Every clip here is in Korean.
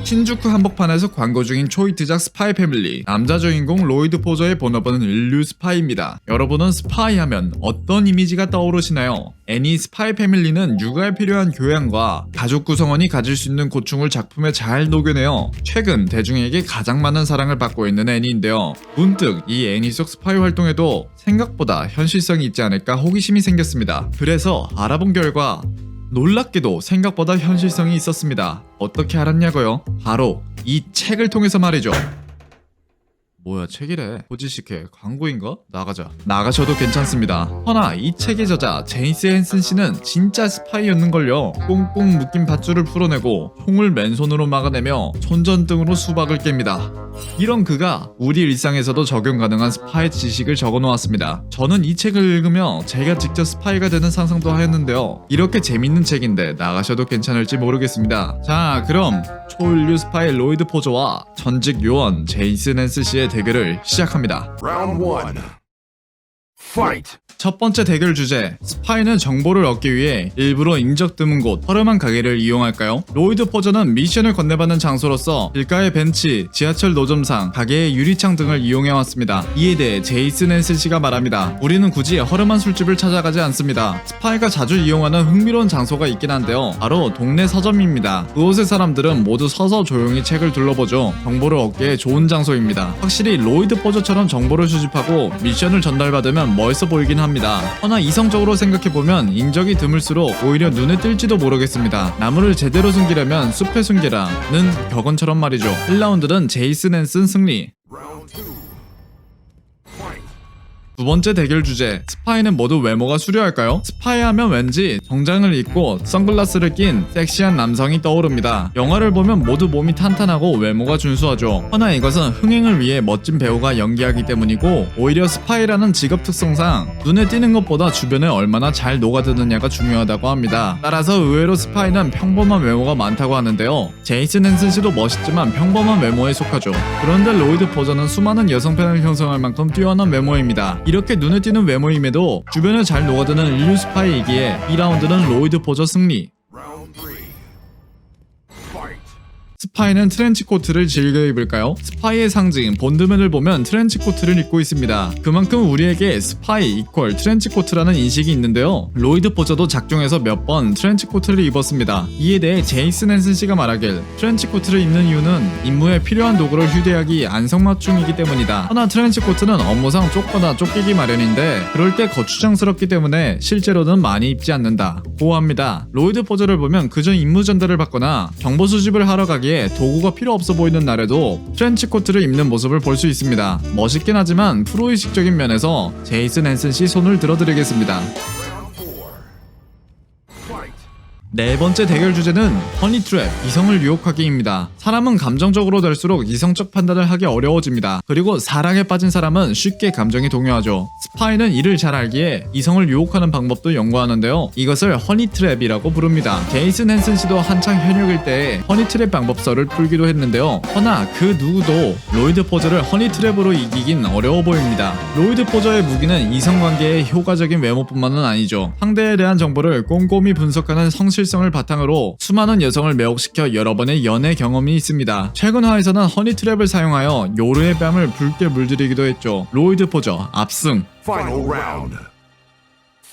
신주쿠 한복판에서 광고 중인 초히트작 스파이 패밀리. 남자 주인공 로이드 포저의 본업은 인류 스파이입니다. 여러분은 스파이 하면 어떤 이미지가 떠오르시나요? 애니 스파이 패밀리는 육아에 필요한 교양과 가족 구성원이 가질 수 있는 고충을 작품에 잘 녹여내어 최근 대중에게 가장 많은 사랑을 받고 있는 애니인데요. 문득 이 애니 속 스파이 활동에도 생각보다 현실성이 있지 않을까 호기심이 생겼습니다. 그래서 알아본 결과 놀랍게도 생각보다 현실성이 있었습니다. 어떻게 알았냐고요? 바로 이 책을 통해서 말이죠. 뭐야, 책이래. 호지식해. 광고인가? 나가셔도 괜찮습니다. 허나 이 책의 저자 제이스 헨슨 씨는 진짜 스파이였는걸요. 꽁꽁 묶인 밧줄을 풀어내고 총을 맨손으로 막아내며 손전등으로 수박을 깹니다. 이런 그가 우리 일상에서도 적용 가능한 스파이 지식을 적어놓았습니다. 저는 이 책을 읽으며 제가 직접 스파이가 되는 상상도 하였는데요. 이렇게 재밌는 책인데 나가셔도 괜찮을지 모르겠습니다. 자, 그럼 초인류 스파이 로이드 포저와 전직 요원 제이슨 헨스 씨의 대결을 시작합니다. Round 1. Fight! 첫 번째 대결 주제, 스파이는 정보를 얻기 위해 일부러 인적 드문 곳, 허름한 가게를 이용할까요? 로이드 포저는 미션을 건네받는 장소로서 길가의 벤치, 지하철 노점상, 가게의 유리창 등을 이용해왔습니다. 이에 대해 제이슨 헨슨 씨가 말합니다. 우리는 굳이 허름한 술집을 찾아가지 않습니다. 스파이가 자주 이용하는 흥미로운 장소가 있긴 한데요. 바로 동네 서점입니다. 그곳의 사람들은 모두 서서 조용히 책을 둘러보죠. 정보를 얻기에 좋은 장소입니다. 확실히 로이드 포저처럼 정보를 수집하고 미션을 전달받으면 멋있어 보이긴 합니다. 허나 이성적으로 생각해보면 인적이 드물수록 오히려 눈에 띌지도 모르겠습니다. 나무를 제대로 숨기려면 숲에 숨기라는 격언처럼 말이죠. 1라운드는 제이슨 헨슨 승리. Round 2. Fight! 두 번째 대결 주제, 스파이는 모두 외모가 수려할까요? 스파이 하면 왠지 정장을 입고 선글라스를 낀 섹시한 남성이 떠오릅니다. 영화를 보면 모두 몸이 탄탄하고 외모가 준수하죠. 허나 이것은 흥행을 위해 멋진 배우가 연기하기 때문이고, 오히려 스파이라는 직업 특성상 눈에 띄는 것보다 주변에 얼마나 잘 녹아드느냐가 중요하다고 합니다. 따라서 의외로 스파이는 평범한 외모가 많다고 하는데요. 제이슨 헨슨 씨도 멋있지만 평범한 외모에 속하죠. 그런데 로이드 포저는 수많은 여성 팬을 형성할 만큼 뛰어난 외모입니다. 이렇게 눈에 띄는 외모임에도 주변에 잘 녹아드는 인류 스파이이기에 2라운드는 로이드 포저 승리. Round 3. Fight! 스파이는 트렌치코트를 즐겨 입을까요? 스파이의 상징 본드맨을 보면 트렌치코트를 입고 있습니다. 그만큼 우리에게 스파이 이퀄 트렌치코트라는 인식이 있는데요. 로이드 포저도 작중에서 몇 번 트렌치코트를 입었습니다. 이에 대해 제이슨 헨슨 씨가 말하길, 트렌치코트를 입는 이유는 임무에 필요한 도구를 휴대하기 안성맞춤이기 때문이다. 허나 트렌치코트는 업무상 쫓거나 쫓기기 마련인데 그럴 때 거추장스럽기 때문에 실제로는 많이 입지 않는다 고 합니다. 로이드 포저를 보면 그저 임무 전달을 받거나 정보 수집을 하러 가기에 도구가 필요 없어 보이는 날에도 트렌치코트를 입는 모습을 볼 수 있습니다. 멋있긴 하지만 프로의식적인 면에서 제이슨 헨슨 씨 손을 들어드리겠습니다. Round 4. Fight! 네 번째 대결 주제는 허니트랩, 이성을 유혹하기입니다. 사람은 감정적으로 될수록 이성적 판단을 하기 어려워집니다. 그리고 사랑에 빠진 사람은 쉽게 감정이 동요하죠. 스파이는 이를 잘 알기에 이성을 유혹하는 방법도 연구하는데요. 이것을 허니트랩이라고 부릅니다. 제이슨 헨슨 씨도 한창 현역일 때에 허니트랩 방법서를 풀기도 했는데요. 허나 그 누구도 로이드 포저를 허니트랩으로 이기긴 어려워 보입니다. 로이드 포저의 무기는 이성관계의 효과적인 외모뿐만은 아니죠. 상대에 대한 정보를 꼼꼼히 분석하는 성실성을 바탕으로 수많은 여성을 매혹시켜 여러 번의 연애 경험이 있습니다. 최근 화에서는 허니트랩을 사용하여 요르의 뺨을 붉게 물들이기도 했죠. 로이드 포저 압승. Final round.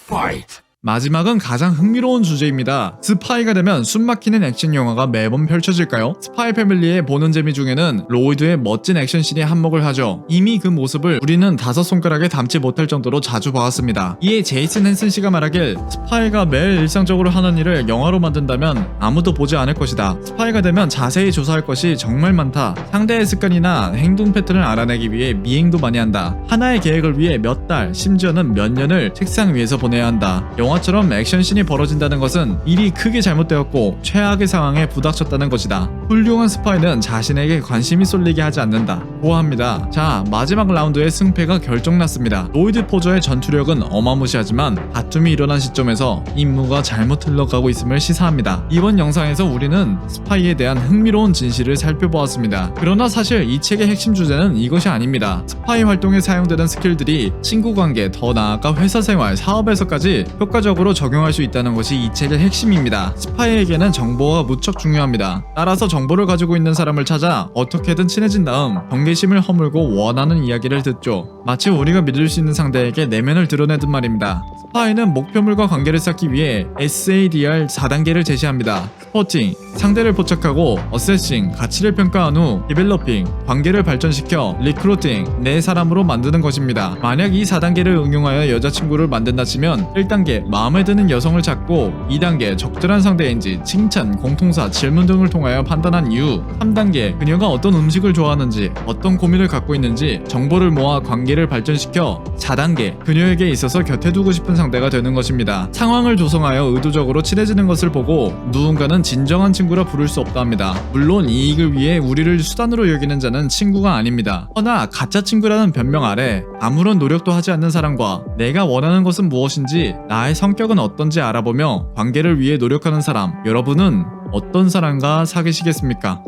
Fight! 마지막은 가장 흥미로운 주제입니다. 스파이가 되면 숨막히는 액션 영화가 매번 펼쳐질까요? 스파이 패밀리의 보는 재미 중에는 로이드의 멋진 액션씬이 한몫을 하죠. 이미 그 모습을 우리는 5손가락에 담지 못할 정도로 자주 보았습니다. 이에 제이슨 헨슨 씨가 말하길, 스파이가 매일 일상적으로 하는 일을 영화로 만든다면 아무도 보지 않을 것이다. 스파이가 되면 자세히 조사할 것이 정말 많다. 상대의 습관이나 행동 패턴을 알아내기 위해 미행도 많이 한다. 하나의 계획을 위해 몇 달, 심지어는 몇 년을 책상 위에서 보내야 한다. 영화처럼 액션씬이 벌어진다는 것은 일이 크게 잘못되었고 최악의 상황에 부닥쳤다는 것이다. 훌륭한 스파이는 자신에게 관심이 쏠리게 하지 않는다 고 합니다. 자, 마지막 라운드의 승패가 결정났습니다. 로이드 포저의 전투력은 어마무시하지만 다툼이 일어난 시점에서 임무가 잘못 흘러가고 있음을 시사합니다. 이번 영상에서 우리는 스파이에 대한 흥미로운 진실을 살펴보았습니다. 그러나 사실 이 책의 핵심 주제는 이것이 아닙니다. 스파이 활동에 사용되는 스킬들이 친구관계, 더 나아가 회사생활, 사업에서까지 효과 효과적으로 적용할 수 있다는 것이 이 책의 핵심입니다. 스파이에게는 정보가 무척 중요합니다. 따라서 정보를 가지고 있는 사람을 찾아 어떻게든 친해진 다음 경계심을 허물고 원하는 이야기를 듣죠. 마치 우리가 믿을 수 있는 상대에게 내면을 드러내듯 말입니다. 스파이는 목표물과 관계를 쌓기 위해 SADR 4단계를 제시합니다. 스포팅, 상대를 포착하고 어세싱, 가치를 평가한 후 디벨로핑, 관계를 발전시켜 리크루팅, 내 사람으로 만드는 것입니다. 만약 이 4단계를 응용하여 여자친구를 만든다 치면 1단계, 마음에 드는 여성을 찾고 2단계, 적절한 상대인지 칭찬, 공통사, 질문 등을 통하여 판단한 이후 3단계, 그녀가 어떤 음식을 좋아하는지, 어떤 고민을 갖고 있는지 정보를 모아 관계를 발전시켜 4단계, 그녀에게 있어서 곁에 두고 싶은 상대가 되는 것입니다. 상황을 조성하여 의도적으로 친해지는 것을 보고 누군가는 진정한 친구라 부를 수 없다 합니다. 물론 이익을 위해 우리를 수단으로 여기는 자는 친구가 아닙니다. 허나 가짜 친구라는 변명 아래 아무런 노력도 하지 않는 사람과 내가 원하는 것은 무엇인지, 나의 성격은 어떤지 알아보며 관계를 위해 노력하는 사람, 여러분은 어떤 사람과 사귀시겠습니까?